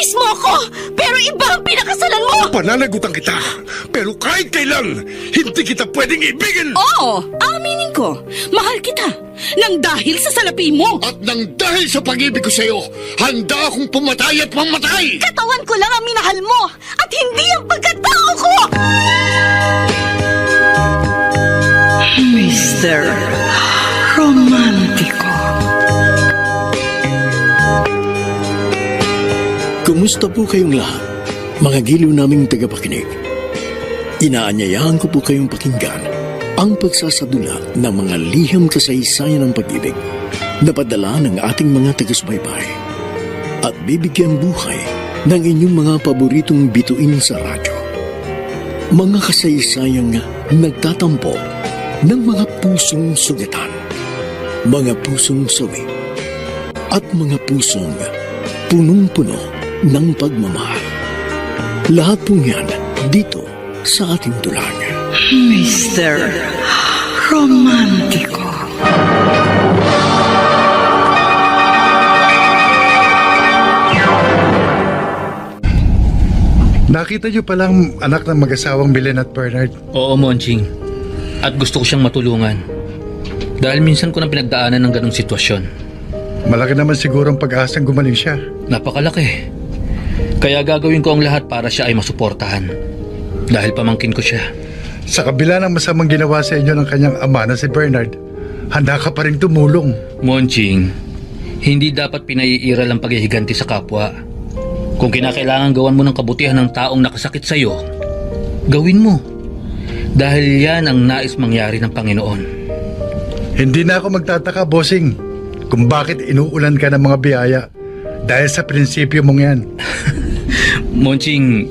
Miss mo ako, pero iba ang pinakasalan mo! Pananagutan kita, pero kahit kailan, hindi kita pwedeng ibigin! Oo, aminin ko, mahal kita, nang dahil sa salapi mo! At nang dahil sa pag-ibig ko sa'yo, handa akong pumatay at mamatay! Katawan ko lang ang minahal mo, at hindi ang pagkatao ko! Mr. Romantico. Kumusta po kayong lahat, mga giliw naming tagapakinig? Inaanyayahan ko po kayong pakinggan ang pagsasadula ng mga liham kasaysayan ng pag-ibig na padala ng ating mga taga-subaybay at bibigyan buhay ng inyong mga paboritong bituin sa radyo. Mga kasaysayang nagtatampo ng mga pusong sugatan, mga pusong sawi, at mga pusong punong-puno ng pagmamahal. Lahat pong yan dito sa ating tulang. Mr. Romantico. Nakita niyo palang anak ng mag-asawang Belen at Bernard. Oo, Monching. At gusto ko siyang matulungan. Dahil minsan ko nang pinagdaanan ng ganong sitwasyon. Malaki naman siguro ang pag-asang gumaling siya. Napakalaki. Kaya gagawin ko ang lahat para siya ay masuportahan. Dahil pamangkin ko siya. Sa kabila ng masamang ginawa sa inyo ng kanyang ama na si Bernard, handa ka pa rin tumulong. Monching, hindi dapat pinaiiral ang paghihiganti sa kapwa. Kung kinakailangan gawan mo ng kabutihan ng taong nakasakit sa iyo, gawin mo. Dahil yan ang nais mangyari ng Panginoon. Hindi na ako magtataka, bossing, kung bakit inuulan ka ng mga biyaya dahil sa prinsipyo mong yan. Monching,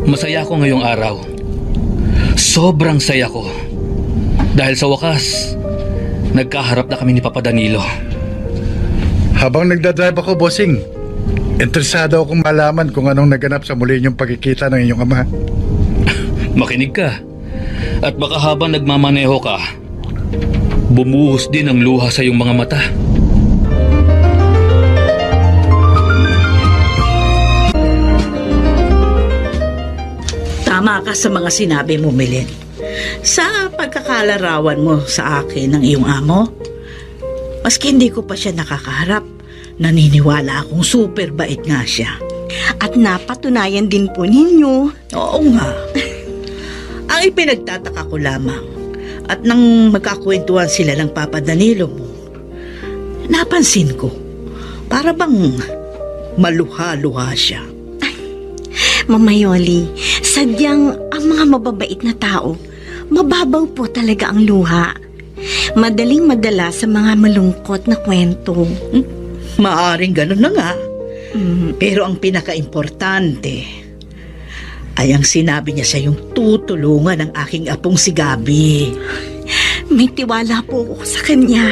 masaya ko ngayong araw. Sobrang saya ko. Dahil sa wakas, nagkaharap na kami ni Papa Danilo. Habang nagdadrive ako, bossing, interesado akong malaman kung anong naganap sa muli niyong pagkikita ng inyong ama. Makinig ka. At baka habang nagmamaneho ka, bumuhos din ang luha sa iyong mga mata. Tama ka sa mga sinabi mo, Belen. Sa pagkakalarawan mo sa akin ng iyong amo, maski hindi ko pa siya nakakaharap, naniniwala akong super bait nga siya. At napatunayan din po ninyo. Oo nga. Ang ipinagtataka ko lamang, at nang magkakwentuhan sila ng Papa Danilo mo, napansin ko, para bang maluha-luha siya. Mama Yoli, sadyang ang mga mababait na tao, mababaw po talaga ang luha. Madaling madala sa mga malungkot na kwento. Maaring ganun na nga. Pero ang pinaka-importante ay ang sinabi niya sa yung tutulungan ng aking apong si Gabi. May tiwala po ako sa kanya.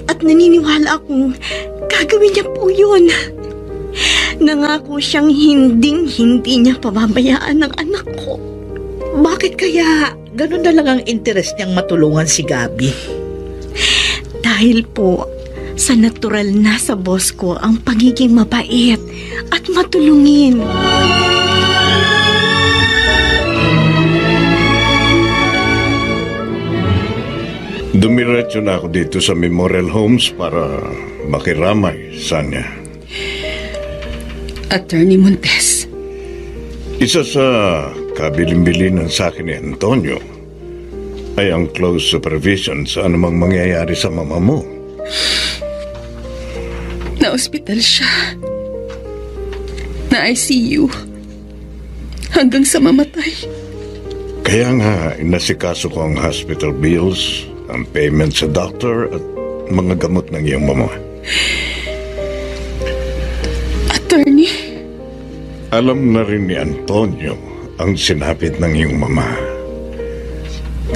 At naniniwala akong gagawin niya po yun. Nangako siyang hindi niya pababayaan ng anak ko. Bakit kaya ganun na lang ang interest niyang matulungan si Gabi? Dahil po, sa natural na sa boss ko ang pagiging mabait at matulungin. Dumiretso na ako dito sa Memorial Homes para makiramay, Sanya. Attorney Montes. Isa sa kabilin-bilinan sa akin ni Antonio ay ang close supervision sa anumang mangyayari sa mama mo. Na-ospital siya. Na-ICU. Hanggang sa mamatay. Kaya nga, inasikaso ko ang hospital bills, ang payment sa doctor at mga gamot ng iyong mama. Attorney. Alam na rin ni Antonio ang sinapit ng iyong mama.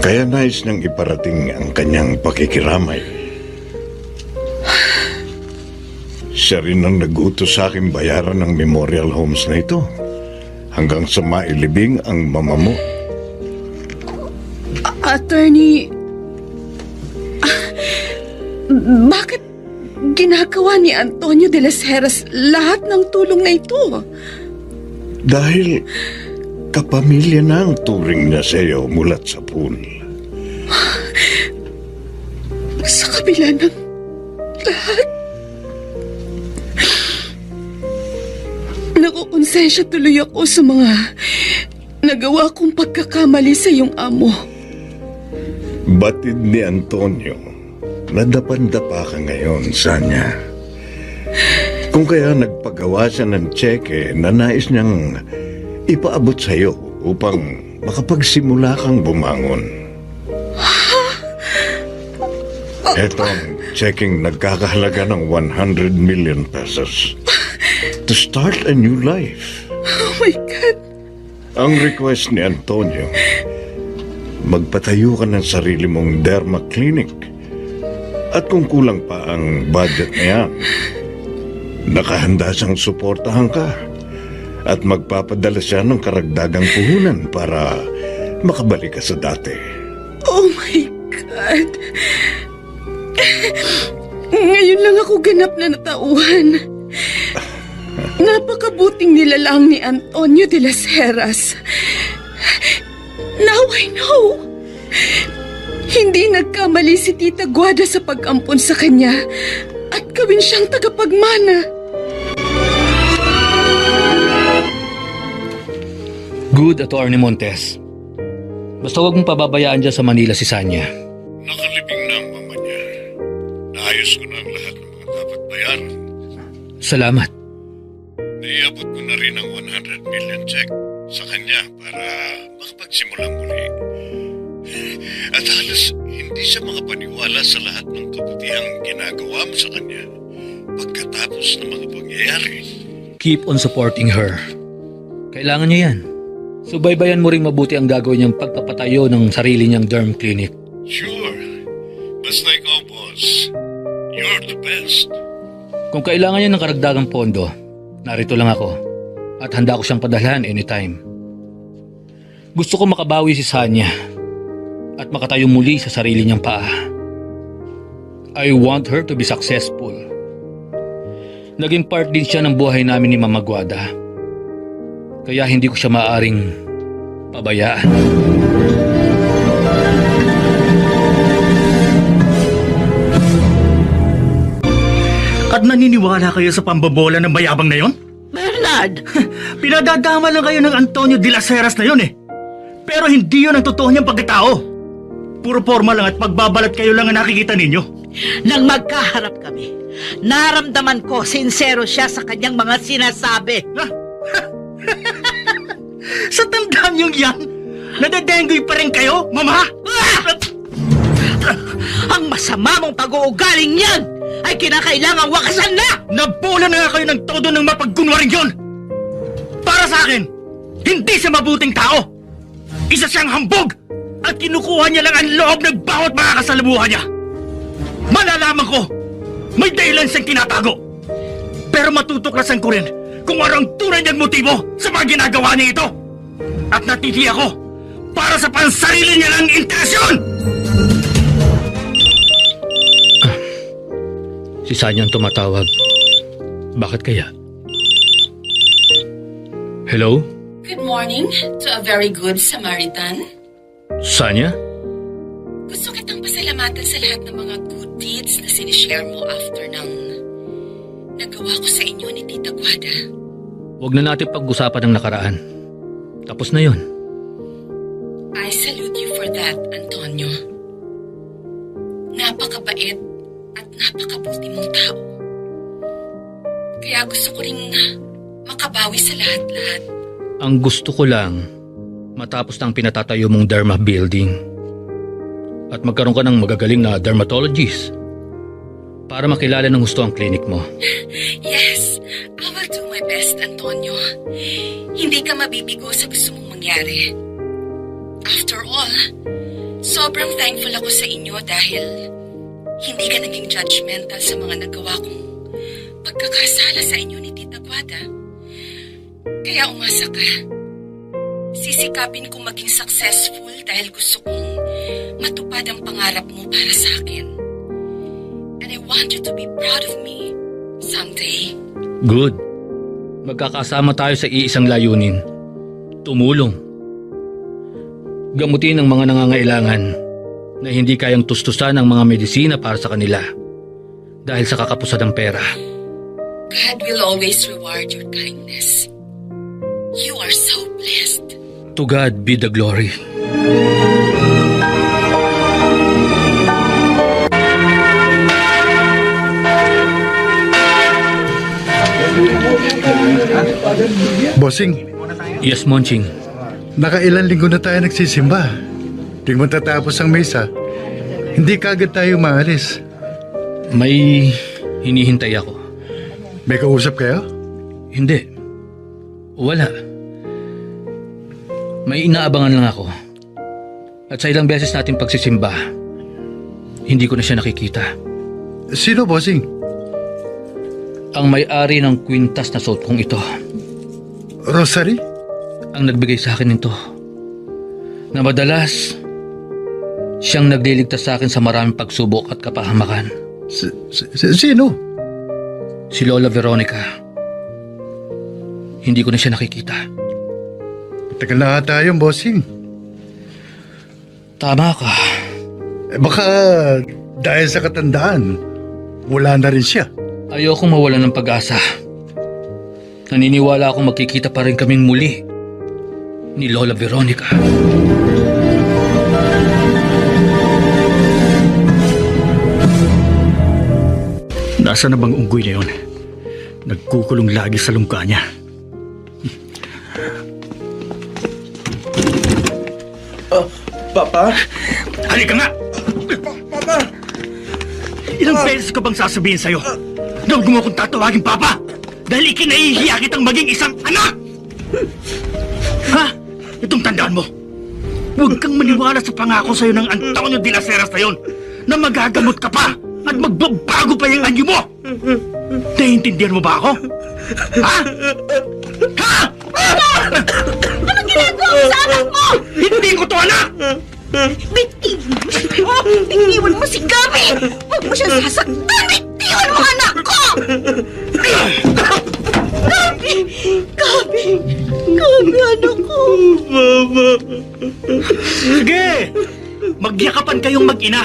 Kaya nais niyang iparating ang kanyang pakikiramay. Siya rin ang nag-utos sa akin bayaran ng memorial homes na ito hanggang sa mailibing ang mama mo. Attorney, bakit ginagawa ni Antonio de las Heras lahat ng tulong na ito? Dahil kapamilya na ang turing niya sa iyo mulat sa pool. Sa kabila ng lahat. Nakukonsensya tuloy ako sa mga nagawa kong pagkakamali sa iyong amo. Batid ni Antonio, nadapandapa ka ngayon, Sanya. Kung kaya nagpagawa siya ng tseke na nais niyang ipaabot sa iyo upang makapagsimula kang bumangon. Ito ang tsekeng nagkakahalaga ng 100 million pesos to start a new life. Oh my God! Ang request ni Antonio, magpatayo ka ng sarili mong derma clinic. At kung kulang pa ang budget na yan, nakahanda siyang suportahan ka at magpapadala siya ng karagdagang puhunan para makabalik ka sa dati. Oh my God! Ngayon lang ako ganap na natauhan. Napakabuting nilalang ni Antonio de las Heras. Now I know. Hindi nagkamali si Tita Guada sa pag-ampon sa kanya at gawin siyang tagapagmana. Good, Atty. Montes. Basta huwag mong pababayaan dyan sa Manila si Sanya. Nakalibing na ang mama niya. Naayos ko na ang lahat ng mga dapat bayaran. Salamat. Naiabot ko na rin ang 100 million check sa kanya para makapagsimula muli. At halos hindi siya makapaniwala sa lahat ng kabutihang ginagawa mo sa kanya pagkatapos ng mga pangyayari. Keep on supporting her. Kailangan niya yan. Subaybayan mo ring mabuti ang gagawin niyang pagpapatayo ng sarili niyang derm clinic. Sure. Basta ikaw, boss. You're the best. Kung kailangan niya ng karagdagang pondo, narito lang ako at handa ko siyang padalhan anytime. Gusto ko makabawi si Sanya at makatayo muli sa sarili niyang paa. I want her to be successful. Naging part din siya ng buhay namin ni Mama Guada. Kaya hindi ko siya maaaring pabayaan. At naniniwala kayo sa pambobola ng mayabang na yon? Bernard! Pinadadama lang kayo ng Antonio de las Heras na yon eh. Pero hindi yun ang totoo niyang pagkatao. Puro forma lang at pagbabalat kayo lang ang nakikita ninyo. Nang magkaharap kami, naramdaman ko sincero siya sa kanyang mga sinasabi. Sa tandaan niyong yan, nadadenggoy pa rin kayo, mama? Ang masama mong pag-uugaling yan ay kinakailangang wakasan na! Nabola na nga kayo ng todo ng mapagkunwaring yon! Para sa akin, hindi siya mabuting tao! Isa siyang hambog! At kinukuha niya lang ang loob ng bawat mga kasalamuhan niya! Malalaman ko, may dahilan siyang tinatago! Pero matutuklasan ko rin kung ano ang tunay niyang motibo sa mga ginagawa niya ito! At natitiya ko para sa pansarili niya lang intensyon! Si Sanya ang tumatawag. Bakit kaya? Hello? Good morning to a very good Samaritan. Sanya? Gusto kitang pasalamatan sa lahat ng mga good deeds na sinishare mo after ng nagawa ko sa inyo ni Tita Guada. Huwag na natin pag-usapan ng nakaraan. Tapos na yon. I salute you for that, Antonio. Napakabait at napakabuti mong tao. Kaya gusto ko rin makabawi sa lahat-lahat. Ang gusto ko lang, matapos na ang pinatatayo mong derma building at magkaroon ka ng magagaling na dermatologist para makilala ng gusto ang clinic mo. Yes, I will do my best, Antonio. Hindi ka mabibigo sa gusto mong mangyari. After all, sobrang thankful ako sa inyo dahil hindi ka naging judgmental sa mga nagawa kong pagkakasala sa inyo ni Tita Guada. Kaya umasa ka. Sisikapin kong maging successful dahil gusto kong matupad ang pangarap mo para sa akin. And I want you to be proud of me someday. Good. Magkakasama tayo sa iisang layunin. Tumulong. Gamutin ang mga nangangailangan na hindi kayang tustusan ng mga medisina para sa kanila dahil sa kakapusan ng pera. God will always reward your kindness. You are so blessed. To God be the glory. Bossing, Yes, Monching. nakailan linggo na tayo nagsisimba. Di mo tatapos ang mesa. Hindi kagad tayo maalis. May hinihintay ako. May kausap kayo? Hindi. Wala. May inaabangan lang ako. At sa ilang beses nating pagsisimba, hindi ko na siya nakikita. Sino, bossing? Ang may-ari ng kwintas na suot kong ito, Rosary? ang nagbigay sa akin nito. Na madalas, siyang nagliligtas sa akin sa maraming pagsubok at kapahamakan. Sino? Si Lola Veronica. Hindi ko na siya nakikita. Tagal na ata yung bossing. Tama ka. Baka dahil sa katandaan, wala na rin siya. Ayokong mawalan ng pag-asa. Naniniwala akong magkikita pa rin kaming muli ni Lola Veronica. Nasaan na bang unggoy na yun? Nagkukulong lagi sa lungga niya. Papa? Halika nga! Papa! Ilang beses ko bang sasabihin sa'yo na huwag mo akong tatawagin Papa? Dahil ikinahihiya kitang maging isang anak! Ha? Itong tandaan mo. Huwag kang maniwala sa pangako sa'yo ng Antonio de las Heras na yun na magagamot ka pa at magbabago pa yung anyo mo! Naiintindihan mo ba ako? Ha? Ha? Anong ginagawa mo sa anak mo? Hindi ko to anak! Bitiwan mo si Gabi! Huwag mo siyang sasaktan! Bitiwan mo anak ko! Gabi! Gabi! Gabi, anak ko! Mama! Sige! Magyakapan kayong mag-ina.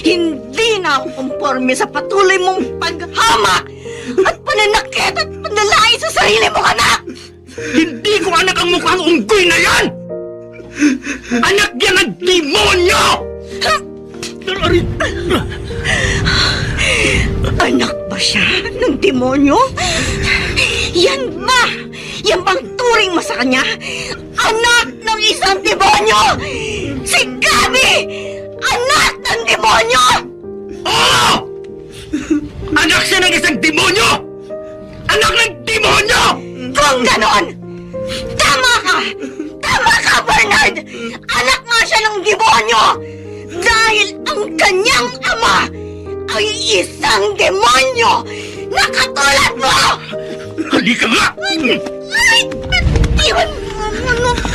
Hindi na ako konforme sa patuloy mong paghama at pananakit at panlalait sa sarili mong anak! Hindi ko anak ang mukhang unggoy na yan! Anak yan ng demonyo! Anak ba siya ng demonyo? Yan ba? Yan bang turing mo sa kanya? Anak ng isang demonyo! Si Gabi! Anak ng demonyo! Oo! Anak siya ng isang demonyo! Anak ng demonyo! Kung ganon, tama ka! Tama ka, Bernard! Anak nga siya ng demonyo! Dahil ang kanyang ama ay isang demonyo na katulad mo! Halika nga! Ay! Iwan mo ano ba?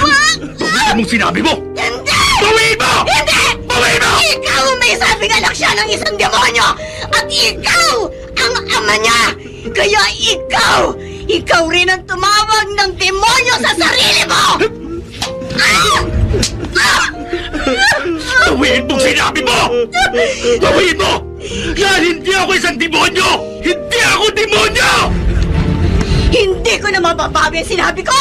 Bawiin mong sinabi mo! Hindi! Bawiin mo! Hindi! Bawiin mo! Ikaw may sabing anak siya ng isang demonyo! At ikaw ang ama niya! Kaya ikaw rin ang tumawag ng demonyo sa sarili mo! Bawiin mong sinabi mo! Bawiin mo! Dahil hindi ako isang demonyo! Hindi ako demonyo! Hindi ko na mababawi ang sinabi ko!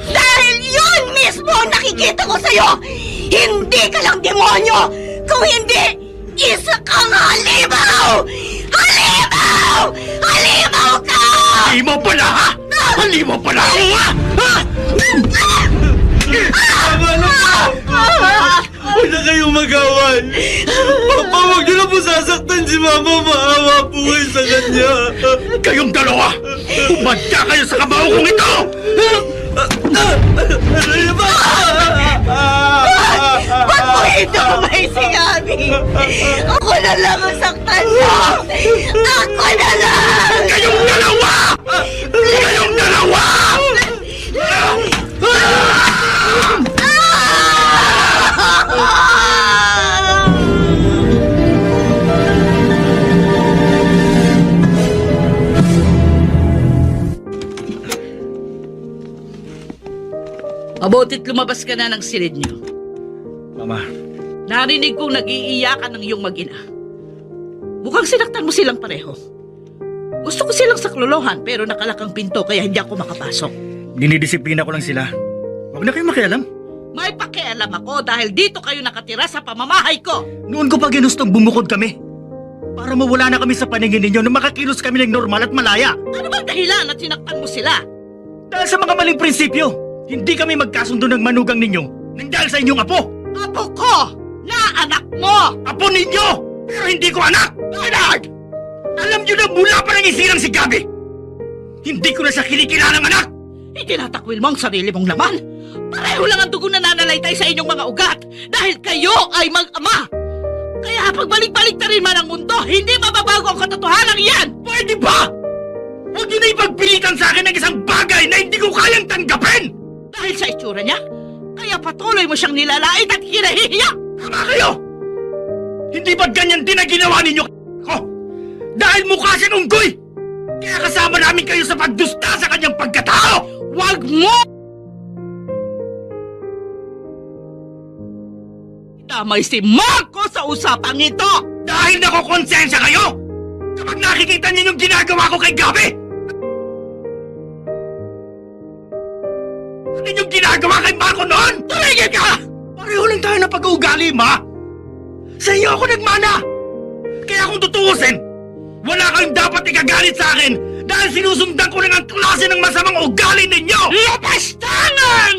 Dahil yun mismo ang nakikita ko sa'yo! Hindi ka lang demonyo! Kung hindi, isa kang halimaw! Halimaw! Halimaw ka! Halimaw pala, ha? Halimaw pala ako, ha? Tama na po! Huwag na kayong mag-away! Papa, huwag niyo na po sasaktan si Mama. Maawa po kayo sa kanya. Kayong dalawa! Pumadya kayo sa kabaho kong ito! Ba't mo ito may sinabi? Ako na lang ang saktan mo! Ako na lang! Kayong dalawa! Kayong dalawa! Mabutit lumabas ka na ng silid niyo. Mama, Narinig kong nag-iiyakan ng iyong mag-ina. Mukhang sinaktan mo silang pareho. Gusto ko silang saklolohan pero nakalakang pinto kaya hindi ako makapasok. dinidisiplina ko lang sila. Huwag na kayong makialam. May pakialam ako dahil dito kayo nakatira sa pamamahay ko. Noon ko pa ginustong bumukod kami. Para mawala na kami sa paningin ninyo na makakilos kami ng normal at malaya. Ano bang dahilan at sinaktan mo sila? Dahil sa mga maling prinsipyo, hindi kami magkasundo ng manugang ninyo nang dahil sa inyong apo. Apo ko! Na anak mo! Apo ninyo! Pero hindi ko anak! Bernard! Alam niyo na mula pa nang isirang si Gabi! Hindi ko na siya kinikilalang anak! Itinatakwil mo ang sarili mong laman. Pareho lang ang dugo na nananalaytay sa inyong mga ugat dahil kayo ay mag-ama. Kaya pagbalik-balik na rin man ang mundo, hindi mababago ang katotohanan yan! Pwede ba? Huwag niyo na ipagpilitan sa akin ng isang bagay na hindi ko kayang tanggapin! Dahil sa itsura niya, kaya patuloy mo siyang nilalait at hinahihiyak! Tama kayo! Hindi ba ganyan din ang ginawa ninyo ko? Dahil mukha siyang unggoy! Kaya kasama namin kayo sa pagdusta sa kanyang pagkatao! Wag mo! Damay si Marco sa usapang ito! Dahil nakokonsensya kayo! Kapag nakikita niyo yung ginagawa ko kay Gabi! Ano yung ginagawa kay Marco noon? Tumigil ka! Pareho lang tayo ng pag-uugali, ma! Sa iyo ako nagmana! Kaya kung tutuusin, wala kayong dapat ikagalit sa akin dahil sinusundan ko rin ang klase ng masamang ugali ninyo! Lapastangan!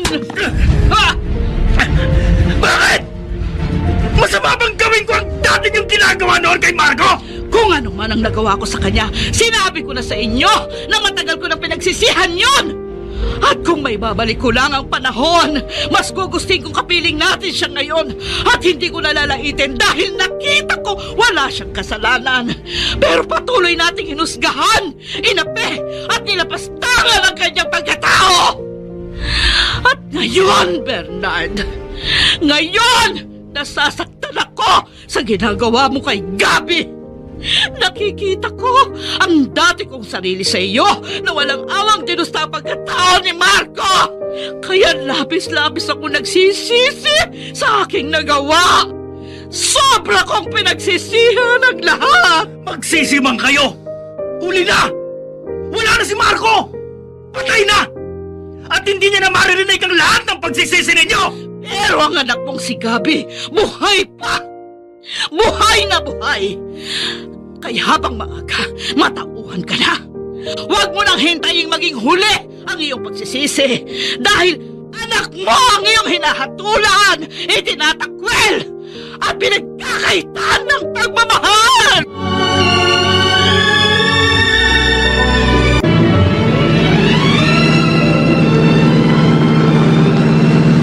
Ha? Bakit? Masama bang gawin ko ang dati niyong ginagawa noon kay Marco? Kung ano man ang nagawa ko sa kanya, sinabi ko na sa inyo na matagal ko na pinagsisihan yon. At kung may babalik ko lang ang panahon, mas gugustin kong kapiling natin siya ngayon at hindi ko nalalaitin dahil nakita ko wala siyang kasalanan. Pero patuloy nating hinusgahan, inape at nilapastangan ang kanyang pagkatao. At ngayon, Bernard, ngayon, nasasaktan ako sa ginagawa mo kay Gabi. Nakikita ko ang dati kong sarili sa iyo na walang awang dinusta pagkatao ni Marco. Kaya labis-labis ako nagsisisi sa aking nagawa. Sobra kong pinagsisihan ang lahat. Magsisimang kayo! Huli na! Wala na si Marco! Patay na! At hindi niya na maririnig ang lahat ng pagsisisi ninyo! Pero ang anak mong si Gabi, buhay pa! Buhay na buhay! Kaya habang maaga, matauhan ka na. Huwag mo nang hintayin maging huli ang iyong pagsisisi. Dahil anak mo ang iyong hinahatulan, itinatakwil, at pinagkakaitan ng pagmamahal!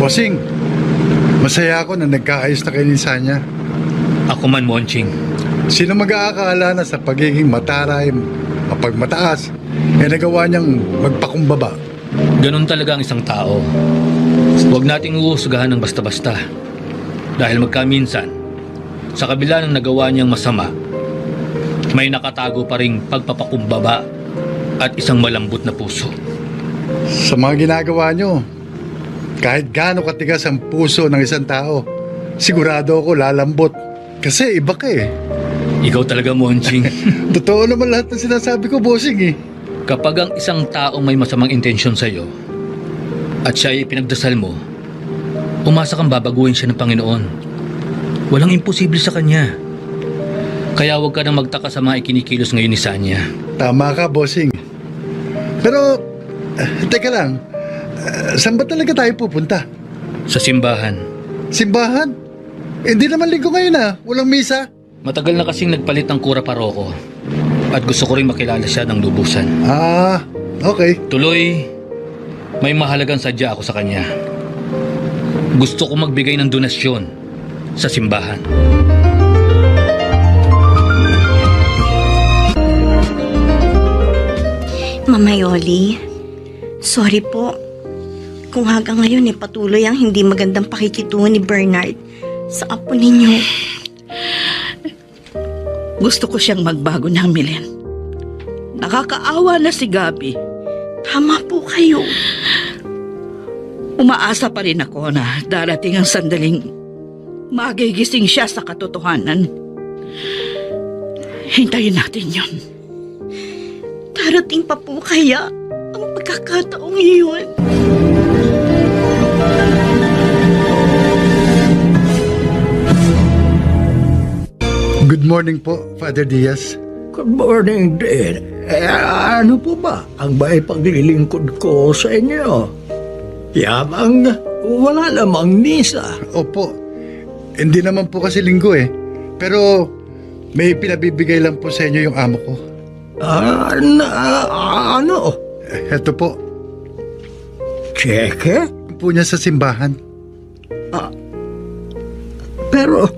Bossing, masaya ako na nagkaayos na kayo ni Sanya. Ako man, Monching. Sino mag-aakala na sa pagiging mataray, mapagmataas, nagawa niyang magpakumbaba? Ganun talaga ang isang tao. Huwag nating uusgahan ng basta-basta. Dahil magkaminsan, sa kabila ng nagawa niyang masama, may nakatago pa ring pagpapakumbaba at isang malambot na puso. Sa mga ginagawa niyo, kahit gaano katigas ang puso ng isang tao, sigurado ako lalambot. Kasi iba ka eh. Ikaw talaga, Monching. Totoo naman lahat ng sinasabi ko, bossing eh. Kapag ang isang taong may masamang intensyon sa'yo at siya ay pinagdasal mo, umasa kang babaguhin siya ng Panginoon. Walang imposible sa Kanya. Kaya huwag ka nang magtaka sa mga ikinikilos ngayon ni Sanya. Tama ka, bossing. Pero, teka lang, saan ba talaga tayo pupunta? Sa simbahan. Simbahan? Hindi naman linggo ngayon ah, walang misa. Matagal na kasing nagpalit ng kura paroko at gusto ko rin makilala siya ng lubusan. Ah, okay. Tuloy, may mahalagang sadya ako sa kanya. Gusto ko magbigay ng donasyon sa simbahan. Mama Yoli, sorry po. Kung hanggang ngayon patuloy ang hindi magandang pakikitungo ni Bernard sa apo ninyo. Gusto ko siyang magbago ng Milen. Nakakaawa na si Gabi. Tama po kayo. Umaasa pa rin ako na darating ang sandaling magigising siya sa katotohanan. Hintayin natin yon. Darating pa po kaya ang pagkakataong iyon? Good morning po, Father Diaz. Good morning din. Ano po ba ang may paglilingkod ko sa inyo? Yamang wala namang misa. Opo, hindi naman po kasi linggo eh. Pero may pinabibigay lang po sa inyo yung amo ko. Ano? Heto po, Cheque? po niya sa simbahan. Pero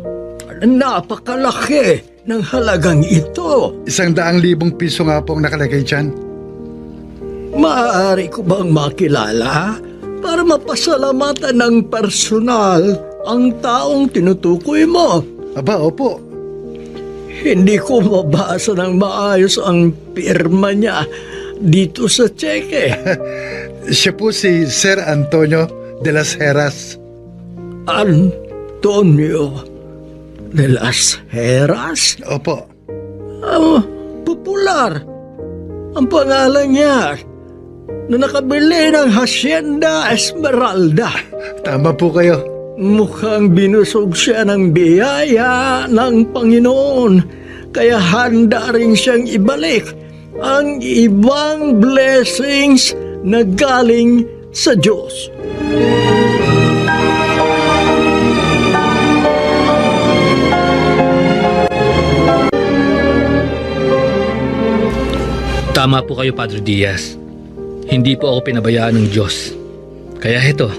napakalaki ng halagang ito. 100,000 piso nga po ang nakalagay dyan. Maaari ko bang makilala para mapasalamatan ng personal ang taong tinutukoy mo? Aba, opo. Hindi ko mabasa ng maayos ang pirma niya dito sa cheque. Siya po si Sir Antonio de las Heras. Antonio de las Heras? Opo. Popular ang pangalan niya na nakabili ng Hacienda Esmeralda. Tama po kayo. Mukhang binusog siya ng biyaya ng Panginoon, kaya handa rin siyang ibalik ang ibang blessings na galing sa Diyos. Tama po kayo, Padre Diaz. Hindi po ako pinabayaan ng Diyos. Kaya heto,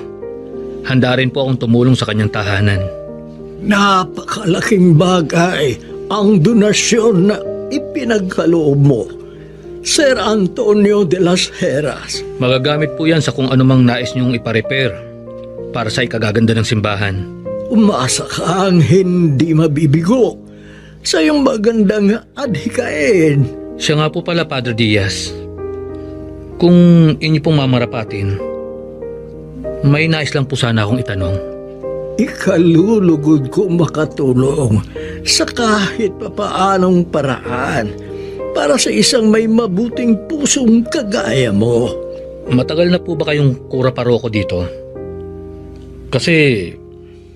handa rin po akong tumulong sa kanyang tahanan. Napakalaking bagay ang donasyon na ipinagkaloob mo, Sir Antonio de las Heras. Magagamit po yan sa kung anumang nais niyong iparepair para sa ikagaganda ng simbahan. Umasa kang hindi mabibigo sa iyong magandang adhikain. Siya nga po pala, Padre Diaz. Kung inyo pong mamarapatin, may nais lang po sana akong itanong. Ikalulugod ko makatulong sa kahit papaanong paraan para sa isang may mabuting pusong kagaya mo. Matagal na po ba kayong kura paroko dito? Kasi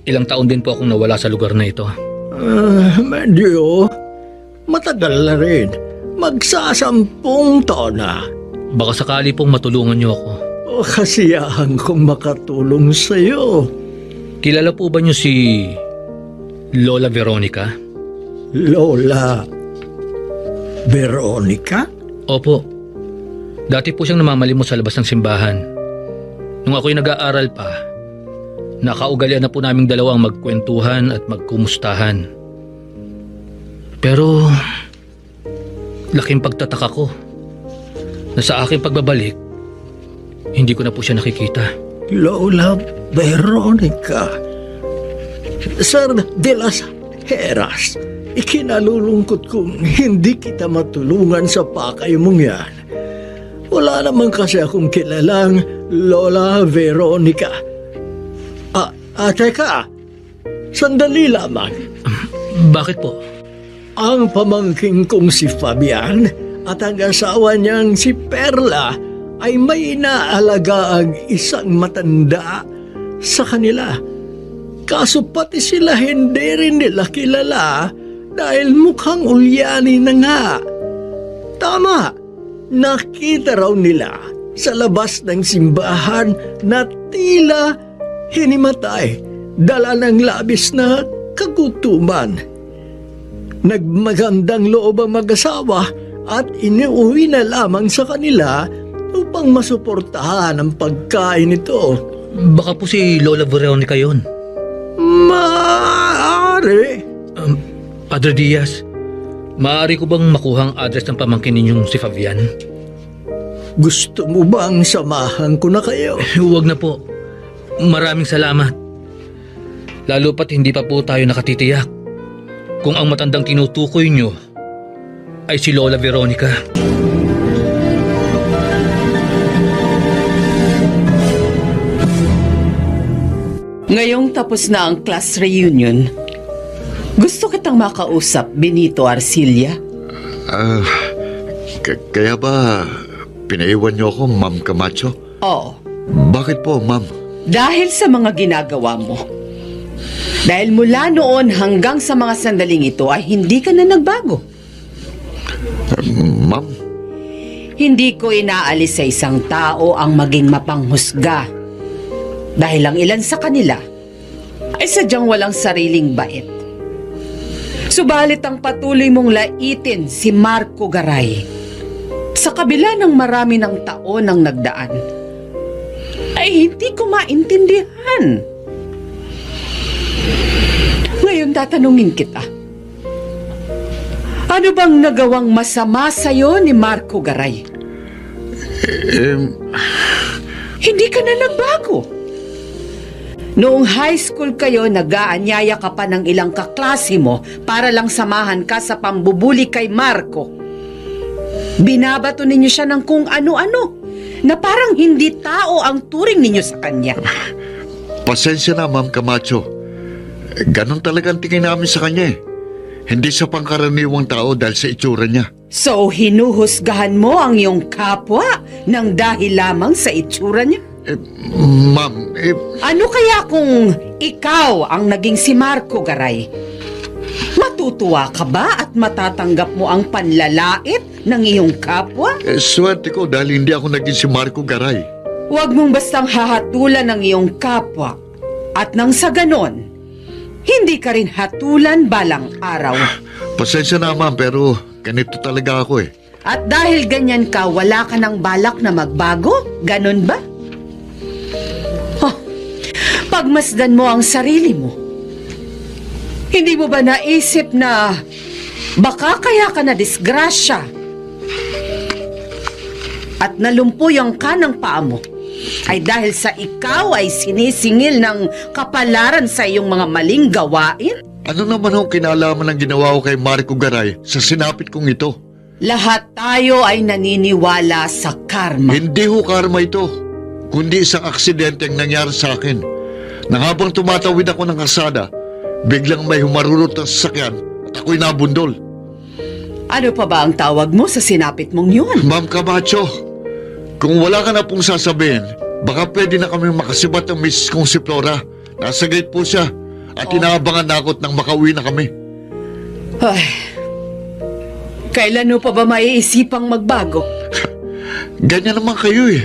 ilang taon din po akong nawala sa lugar na ito. Medyo matagal na rin. Magsasampung taon na. Baka sakali pong matulungan niyo ako. O kasiyahan kong makatulong sa iyo. Kilala po ba niyo si Lola Veronica? Lola Veronica? Opo. Dati po siyang namamalimos sa labas ng simbahan. Nung ako'y nag-aaral pa, nakaugalian na po naming dalawang magkwentuhan at magkumustahan. Pero laking pagtataka ko na sa aking pagbabalik, hindi ko na po siya nakikita. Lola Veronica. Sir de las Heras, ikinalulungkot kong hindi kita matulungan sa pakay mong yan. Wala naman kasi akong kilalang Lola Veronica. Teka, sandali lamang. Bakit po? Ang pamangking kong si Fabian at ang asawa niyang si Perla ay may inaalagang isang matanda sa kanila. Kaso pati sila hindi rin nila kilala dahil mukhang ulyani na nga. Tama, nakita raw nila sa labas ng simbahan na tila hinimatay, dala ng labis na kagutuman. Nagmagandang loob ang mag-asawa at iniuwi na lamang sa kanila upang masuportahan ang pagkain nito. Baka po si Lola Veronica yun. Maaari. Padre Diaz, maaari ko bang makuha ang address ng pamangkin ninyong si Fabian? Gusto mo bang samahan ko na kayo? Huwag na po. Maraming salamat. Lalo pat hindi pa po tayo nakatitiyak kung ang matandang tinutukoy nyo ay si Lola Veronica. Ngayong tapos na ang class reunion, gusto kitang makausap, Benito Arcilla. Kaya ba pinaiwan niyo ako, Ma'am Camacho? Oo, Bakit po, Ma'am? dahil sa mga ginagawa mo. Dahil mula noon hanggang sa mga sandaling ito ay hindi ka na nagbago. Ma'am? Hindi ko inaalis sa isang tao ang maging mapanghusga. Dahil ang ilan sa kanila ay sadyang walang sariling bait. Subalit ang patuloy mong laitin si Marco Garay, sa kabila ng marami ng taon ang nagdaan, ay hindi ko maintindihan. Ngayon tatanungin kita, ano bang nagawang masama sa'yo ni Marco Garay? Hindi ka na nagbago. Noong high school kayo, nag-aanyaya ka pa ng ilang kaklase mo para lang samahan ka sa pambubuli kay Marco. Binabato ninyo siya ng kung ano-ano, na parang hindi tao ang turing ninyo sa kanya. Pasensya na, Ma'am Camacho. Ganon talaga ang tingin namin sa kanya eh. Hindi siya pangkaraniwang tao dahil sa itsura niya. So, hinuhusgahan mo ang iyong kapwa ng dahil lamang sa itsura niya? Ma'am, Ano kaya kung ikaw ang naging si Marco Garay? Matutuwa ka ba at matatanggap mo ang panlalait ng iyong kapwa? swerte ko dahil hindi ako naging si Marco Garay. Huwag mong bastang hahatulan ng iyong kapwa. At nang sa ganon, hindi ka rin hatulan balang araw. Pasensya na, Ma'am, pero ganito talaga ako eh. At dahil ganyan ka, wala ka ng balak na magbago? Ganon ba? Pagmasdan mo ang sarili mo. Hindi mo ba naisip na baka kaya ka na disgrasya at nalumpuy ang kanang paa mo ay dahil sa ikaw ay sinisingil ng kapalaran sa iyong mga maling gawain? Ano naman ang kinalaman ng ginawa ko kay Marco Garay sa sinapit kong ito? Lahat tayo ay naniniwala sa karma. Hindi ho karma ito, kundi isang aksidente ang nangyari sa akin. Nang habang tumatawid ako ng kalsada, biglang may humarurot na sasakyan at ako'y nabundol. Ano pa ba ang tawag mo sa sinapit mong yun? Ma'am Camacho, kung wala ka na pong sasabihin, baka pwede na kami makasibat ng misis kong si Flora. Nasa gate po siya at inaabangan na ako't nang makauwi na kami. Ay, kailan mo pa ba maiisipang magbago? Ganyan naman kayo eh.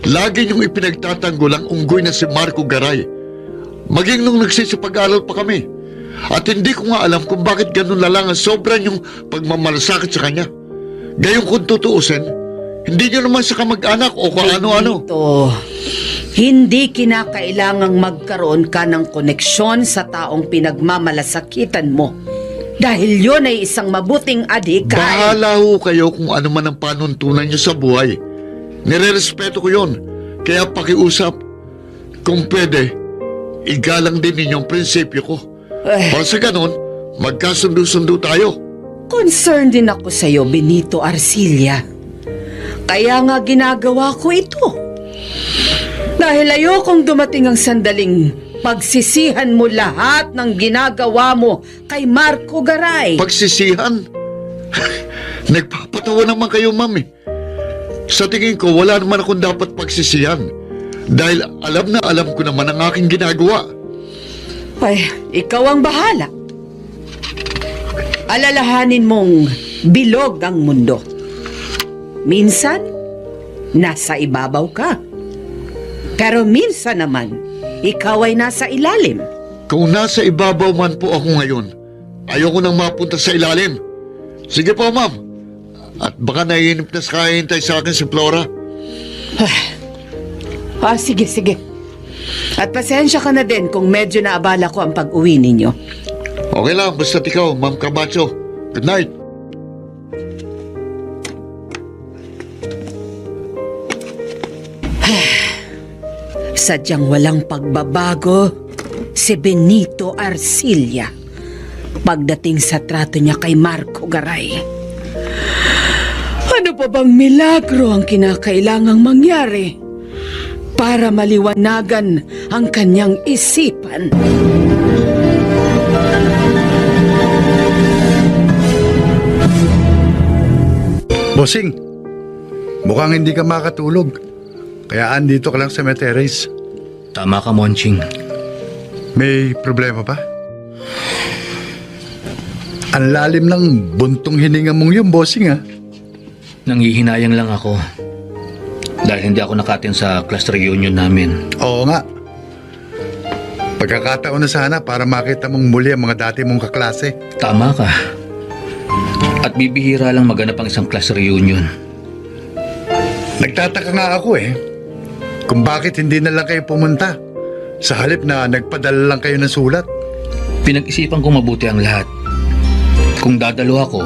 Lagi niyong ipinagtatanggol ang unggoy na si Marco Garay. Maging nung nagsisipag-aral pa kami. At hindi ko nga alam kung bakit ganun lalang ang sobra niyong pagmamalasakit sa kanya. Gayong kung tutuusin, hindi niyo naman siya kamag-anak o kung ano-ano. Ito, hindi kinakailangang magkaroon ka ng koneksyon sa taong pinagmamalasakitan mo. Dahil yun ay isang mabuting adik. Bahala ho kayo kung ano man ang panuntunan niyo sa buhay. Nire-respeto ko yun. Kaya pakiusap. Kung pwede, igalang din ninyong prinsipyo ko. Para sa ganon, magkasundo-sundo tayo. Concerned din ako sa iyo, Benito Arcilla. Kaya nga ginagawa ko ito. Dahil ayokong dumating ang sandaling pagsisihan mo lahat ng ginagawa mo kay Marco Garay. Pagsisihan? Nagpapatawa naman kayo, Ma'am eh. Sa tingin ko, wala naman akong dapat pagsisihan. Dahil alam na alam ko naman ang aking ginagawa. Ay, ikaw ang bahala. Alalahanin mong bilog ang mundo. Minsan, nasa ibabaw ka. Pero minsan naman, ikaw ay nasa ilalim. Kung nasa ibabaw man po ako ngayon, ayoko nang mapunta sa ilalim. Sige po, Ma'am. At baka naiinip na sa kahihintay sa akin si Flora. Sige, sige. At pasensya ka na din kung medyo naabala ko ang pag-uwi ninyo. Okay lang, basta't ikaw, Ma'am Camacho. Good night. Sadyang walang pagbabago si Benito Arcilla pagdating sa trato niya kay Marco Garay. Ano pa bang milagro ang kinakailangang mangyari para maliwanagan ang kanyang isipan. Bossing, mukhang hindi ka makatulog. Kaya andito ka lang sa may terrace. Tama ka, Monching. May problema ba? Ang lalim ng buntong hininga mong yung bossing, ha? Nangihinayang lang ako. Dahil hindi ako nakatin sa class reunion namin. Oo nga. Pagkakataon na sana para makita mong muli ang mga dati mong kaklase. Tama ka. At bibihira lang maganap ang isang class reunion. Nagtataka nga ako kung bakit hindi na lang kayo pumunta. Sa halip na nagpadala lang kayo ng sulat. Pinag-isipan ko mabuti ang lahat. Kung dadalo ako,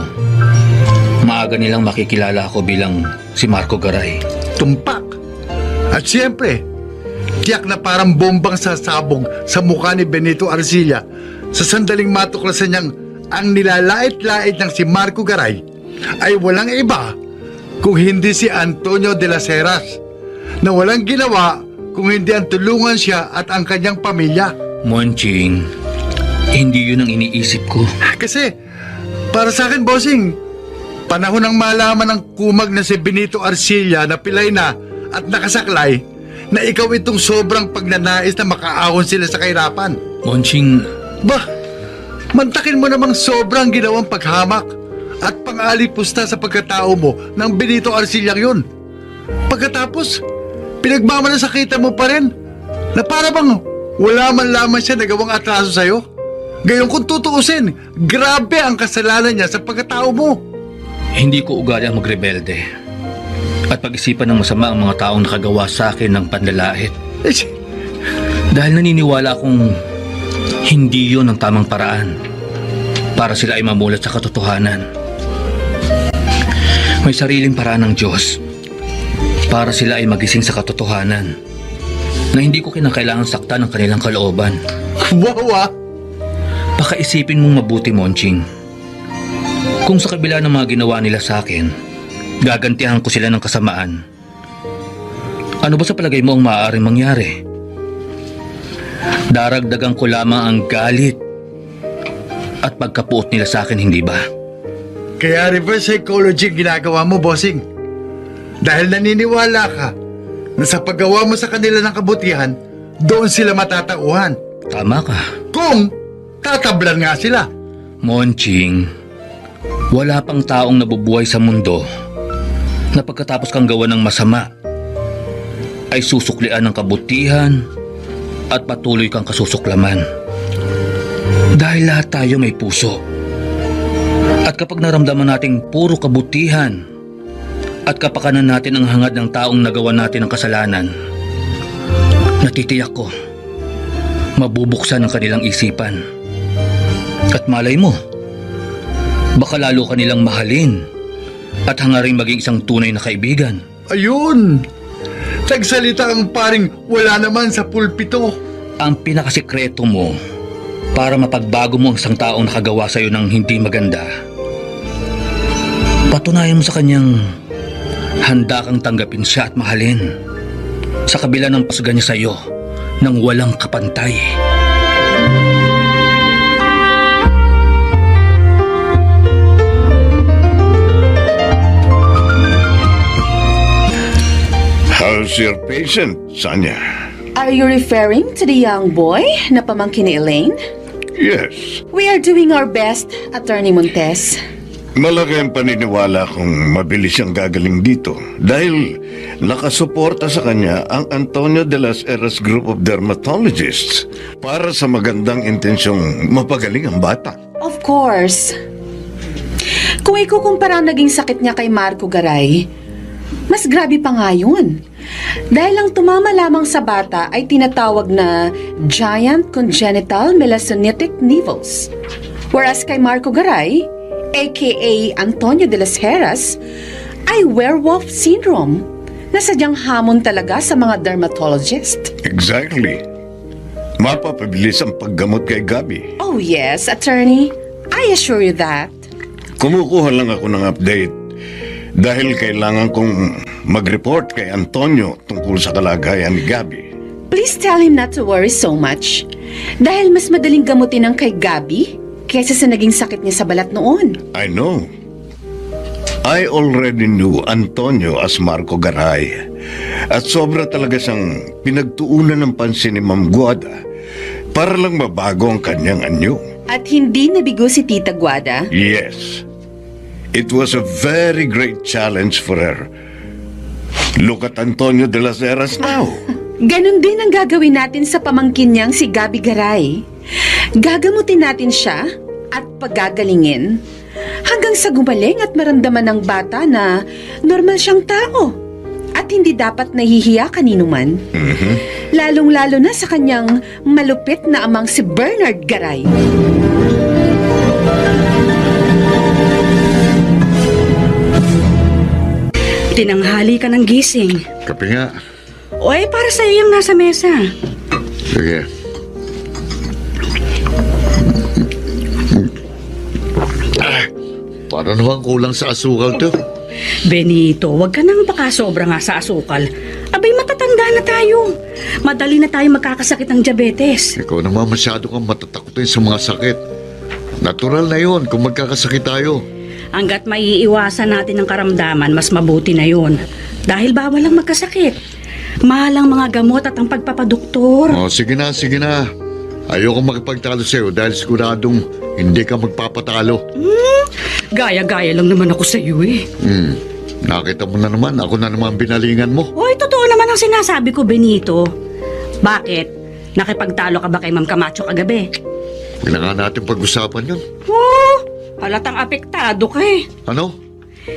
maaga nilang makikilala ako bilang si Marco Garay. Tumpak! At siyempre, tiyak na parang bombang sasabog sa mukha ni Benito Arcilla sa sandaling matuklasan niyang ang nilalait-lait ng si Marco Garay ay walang iba kung hindi si Antonio de las Heras na walang ginawa kung hindi ang tulungan siya at ang kanyang pamilya. Monching, hindi yun ang iniisip ko. Kasi, para sa akin, bossing, panahon ng malaman ng kumag na si Benito Arcilla na pilay na at nakasaklay na ikaw itong sobrang pagnanais na makaahon sila sa kahirapan. Monching, Bah, mantakin mo namang sobrang ginawang paghamak at pang-alipusta sa pagkatao mo ng Benito Arcilla yun. Pagkatapos, pinagmamalasakitan mo pa rin na para bang wala man lamang siya nagawang atraso sa'yo. Gayon kung tutuusin, grabe ang kasalanan niya sa pagkatao mo. hindi ko ugali ang magrebelde. At pag-isipan ng masama ang mga taong nakagawa sa akin ng panlalait. Dahil naniniwala akong hindi yon ang tamang paraan para sila ay mamulat sa katotohanan. May sariling paraan ng Diyos para sila ay magising sa katotohanan na hindi ko kinakailangan saktan ang kanilang kalooban. Wow! Pakaisipin mong mabuti, Monching. Kung sa kabila ng mga ginawa nila sa akin, gagantihan ko sila ng kasamaan, ano ba sa palagay mo ang maaaring mangyari? Daragdagan ko lamang ang galit at pagkapuot nila sa akin, hindi ba? Kaya reverse psychology ang ginagawa mo, bossing. Dahil naniniwala ka na sa paggawa mo sa kanila ng kabutihan, doon sila matatauhan. Tama ka. Kung tatablan nga sila. Monching, wala pang taong nabubuhay sa mundo na pagkatapos kang gawa ng masama ay susuklian ng kabutihan at patuloy kang kasusuklaman. Dahil lahat tayo may puso. At kapag naramdaman nating puro kabutihan at kapakanan natin ang hangad ng taong nagawa natin ng kasalanan, natitiyak ko, mabubuksan ang kanilang isipan. At malay mo, baka lalo kanilang mahalin at hangaring maging isang tunay na kaibigan. Ayun! Nagsalita ang paring wala naman sa pulpito. Ang pinakasikreto mo para mapagbago mo ang isang taong nakagawa sa'yo ng hindi maganda, patunayan mo sa kanyang handa kang tanggapin siya at mahalin sa kabila ng pasga niya sa'yo ng walang kapantay. How's your patient, Sonia? Are you referring to the young boy na pamangkin ni Elaine? Yes. We are doing our best, Attorney Montes. Malaki ang paniniwala kung mabilis siyang gagaling dito dahil nakasuporta sa kanya ang Antonio de las Heras Group of Dermatologists para sa magandang intensyong mapagaling ang bata. Of course. Kung ikukumpara ang naging sakit niya kay Marco Garay, mas grabe pa nga yun. Dahil ang tumama lamang sa bata ay tinatawag na giant congenital melasonitic nevus. Whereas kay Marco Garay, aka Antonio de las Heras, ay werewolf syndrome na sadyang hamon talaga sa mga dermatologist. Exactly. Mapapabilis ang paggamot kay Gabi. Oh yes, Attorney. I assure you that. Kumukuha lang ako ng update Dahil kailangan kong mag-report kay Antonio tungkol sa kalagayan ni Gabi. Please tell him not to worry so much. Dahil mas madaling gamutin ang kay Gabi kaysa sa naging sakit niya sa balat noon. I know. I already knew Antonio as Marco Garay. At sobra talaga siyang pinagtuunan ng pansin ni Ma'am Guada para lang mabago ang kanyang anyo. At hindi nabigo si Tita Guada. Yes. It was a very great challenge for her. Look at Antonio de las Heras now. Ganon din ang gagawin natin sa pamangkin niyang si Gabi Garay. Gagamutin natin siya at pagagalingin hanggang sa gumaling at maramdaman ng bata na normal siyang tao at hindi dapat nahihiya kanino man. Lalong-lalo na sa kanyang malupit na amang si Bernard Garay. Tinanghali ka ng gising. Kape nga. O para sa yung nasa mesa. Sige. Para naman kulang sa asukal to. Benito, wag ka nang baka sobra nga sa asukal. Abay, matatanda na tayo. Madali na tayo magkakasakit ng diabetes. Ikaw naman masyado kang matatakotin sa mga sakit. Natural na yon kung magkakasakit tayo. Hanggat maiiwasan natin ang karamdaman, mas mabuti na yun. Dahil bawal lang magkasakit. Mahal ang mga gamot at ang pagpapadoktor. Oh, sige na, sige na. Ayoko makipagtalo sa'yo dahil siguradong hindi ka magpapatalo. Gaya-gaya lang naman ako sa iyo eh. Nakita mo na naman, ako na naman binalingan mo. Hoy, totoo naman ang sinasabi ko, Benito. Bakit? Nakipagtalo ka ba kay Ma'am Camacho kagabi? Kailangan natin pag-usapan yun. Oh, halatang apektado ka eh. Ano?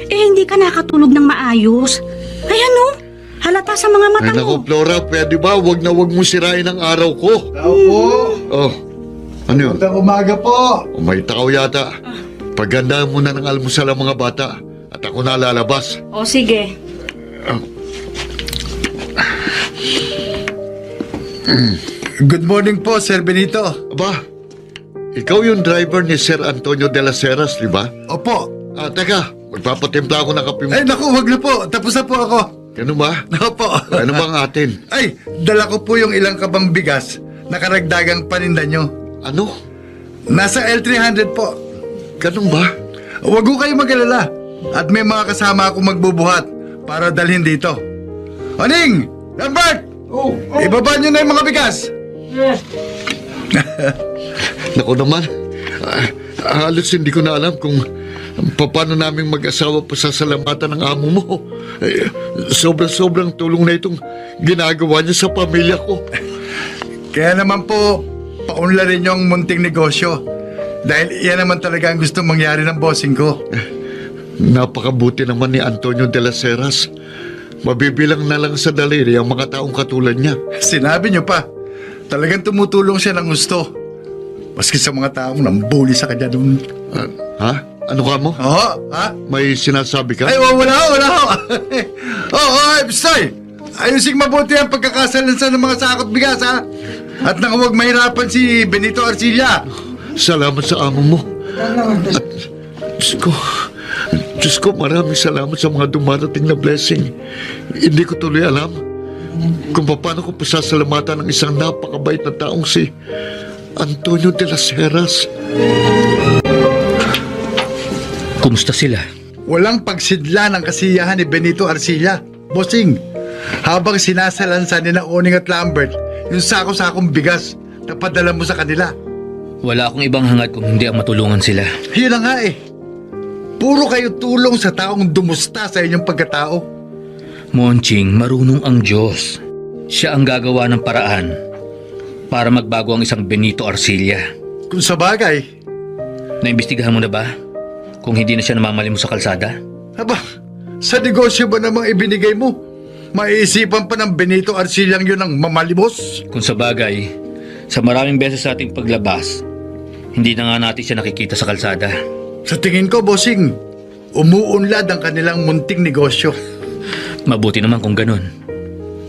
Hindi ka nakatulog ng maayos. Ay ano? Halata sa mga mata Ay naku, mo. Flora, pwede ba? Wag na wag mo sirain ang araw ko. Tao po. Oh, ano yun? Magandang umaga po. O may tao yata. Pagandaan muna ng almusal ang mga bata. At ako na lalabas. O sige. Good morning po, Sir Benito. Aba, ikaw yung driver ni Sir Antonio de las Heras, di ba? Opo. Teka, magpapatimpla ako ng kape mo. Ay, naku, wag na po. Tapos na po ako. Ganun ba? Opo. Ano bang atin? Ay, dala ko po yung ilang kabang bigas na karagdagang paninda nyo. Ano? Nasa L300 po. Ganun ba? Huwag ko kayo mag-alala. At may mga kasama akong magbubuhat para dalhin dito. Oning! Lambert! Ibaba nyo na yung mga bigas. Naku naman, halos hindi ko na alam kung paano namin mag-asawa pasasalamatan ng amo mo. Sobrang tulong na itong ginagawa niya sa pamilya ko. Kaya naman po, paunlarin nyo ang munting negosyo. Dahil iyan naman talaga ang gusto mangyari ng bossing ko. Napakabuti naman ni Antonio de las Heras. Mabibilang na lang sa daliri ang mga taong katulad niya. Sinabi nyo pa, talagang tumutulong siya ng gusto. Maski sa mga taong nambuli sa kanya doon. Ha? Ano ka mo? Oo, ha? May sinasabi ka? Ay, wala ho. Ay, Bistoy! Ayusing mabuti ang pagkakasalansan ng mga sakot bigas, ha? At nang huwag mahirapan si Benito Arcilla. Salamat sa amo mo. At Diyos ko, maraming salamat sa mga dumarating na blessing. Hindi ko tuloy alam kung paano ko pasasalamatan ng isang napakabait na taong si Antonio de las Heras. Kumusta sila? Walang pagsidla ng kasiyahan ni Benito Arcilla. Bossing, habang sinasalansan ni na Oning at Lambert yung sako-sakong bigas na padala mo sa kanila. Wala akong ibang hangad kung hindi ang matulungan sila. Yun na nga eh. Puro kayo tulong sa taong dumusta sa inyong pagkatao. Monching, marunong ang Diyos. Siya ang gagawa ng paraan para magbago ang isang Benito Arcilla. Kung sa bagay. Naimbestigahan mo na ba kung hindi na siya namamalimos sa kalsada? Aba, sa negosyo ba namang ibinigay mo? Maiisipan pa ng Benito Arcillang yun ang mamalimos? Kung sa bagay, sa maraming beses sa ating paglabas, hindi na nga natin siya nakikita sa kalsada. Sa tingin ko, bossing, umuunlad ang kanilang munting negosyo. Mabuti naman kung ganun.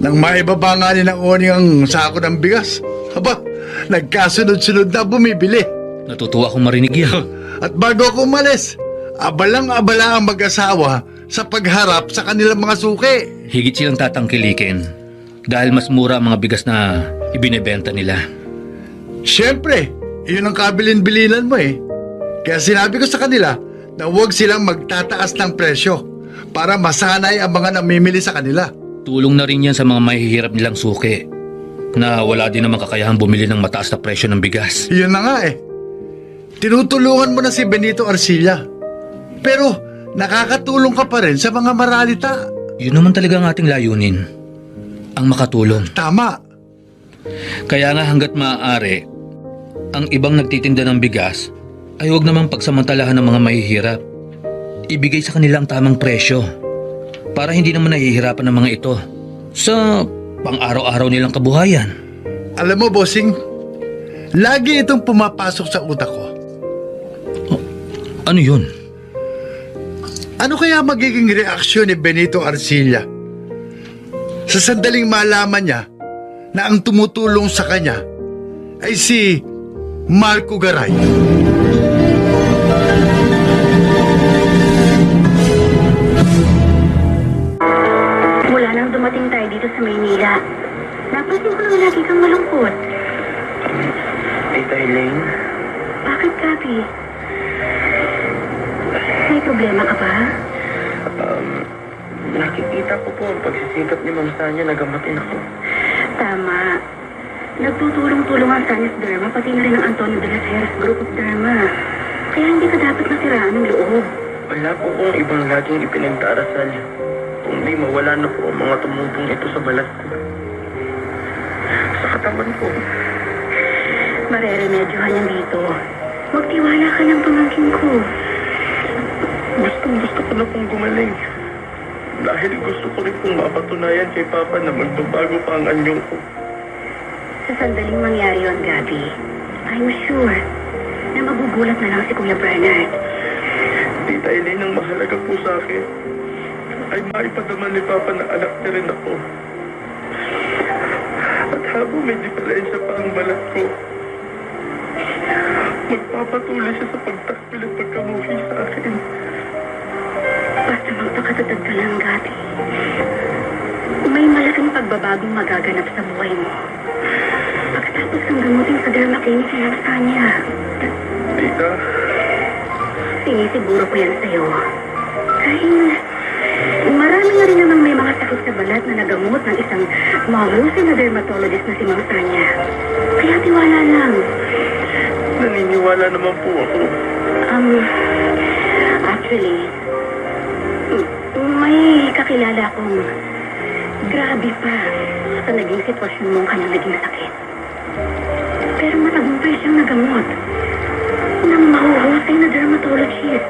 Nang maibaba nga ni ng Oning ang sako ng bigas, aba, nagkasunod-sunod na bumibili. Natutuwa akong marinig yan. At bago ako umalis, abalang-abala ang mag-asawa sa pagharap sa kanilang mga suki. Higit silang tatangkilikin dahil mas mura ang mga bigas na ibinebenta nila. Siyempre, yun ang kabilin-bilinan mo eh. Kaya sinabi ko sa kanila na huwag silang magtataas ng presyo para masanay ang mga namimili sa kanila. Tulong na rin yan sa mga mahihirap nilang suki na wala din naman kakayahang bumili ng mataas na presyo ng bigas. Yun na nga eh. Tinutulungan mo na si Benito Arcilla. Pero nakakatulong ka pa rin sa mga maralita. Yun naman talaga ang ating layunin, ang makatulong. Tama. Kaya nga hanggat maaari, ang ibang nagtitinda ng bigas ay huwag namang pagsamantalahan ng mga mahihirap. Ibigay sa kanila ang tamang presyo para hindi naman nahihirapan ng mga ito sa pang-araw-araw nilang kabuhayan. Alam mo, bossing, lagi itong pumapasok sa utak ko. Ano yun? Ano kaya magiging reaksyon ni Benito Arcilla sa sandaling malaman niya na ang tumutulong sa kanya ay si Marco Garay? Mula nang dumating tayo dito sa Maynila, napansin ko na lagi kang malungkot. Tita Elaine? Bakit, Gabi? May problema ka ba? Nakikita ko po ang pagsisikap ni Ma'am Sanya na gamatin ako. Tama. Nagtutulong-tulong ang Sanis Derma, pati na rin ang Antonio de las Heras Group of Derma. Kaya hindi ka dapat masiraan ng loob. Wala po kong ibang laging ipinagdarasal. Kundi mawala na po ang mga tumubong ito sa balat ko. Sa katawan ko. Mareremedyohan yan dito. Magtiwala ka ng pamangkin ko. Gusto ko na pong gumaling. Dahil gusto ko rin pong mapatunayan kay Papa na magbabago pa ang anyong ko. Sa sandaling mangyari yun, Gabi, I'm sure na magugulat na lang si Kuya Bernard. Tita Elaine, ang mahalaga po sa akin ay maipadaman ni Papa na anak niya rin ako. At habang may diferensya pa ang balat ko, magpapatuloy siya sa pagtakbil at pagkamuhi sa akin. Basta magpakatatag ka lang, Gabi. May malaking pagbabagong magaganap sa buhay mo. Pagkatapos kang gamutin sa derma clinic ng Sanya. Tita? Sinisiguro ko yan sa'yo. Dahil marami na rin namang may mga sakit sa balat na nagamot ng isang mahusay na dermatologist na si Ma'am Sanya. Kaya tiwala lang. Naniniwala naman po ako. Actually, may kakilala akong grabe pa sa naging sitwasyon mong kanyang naging sakit. Pero matagumpay siyang nagamot ng mahuhusay na dermatologist.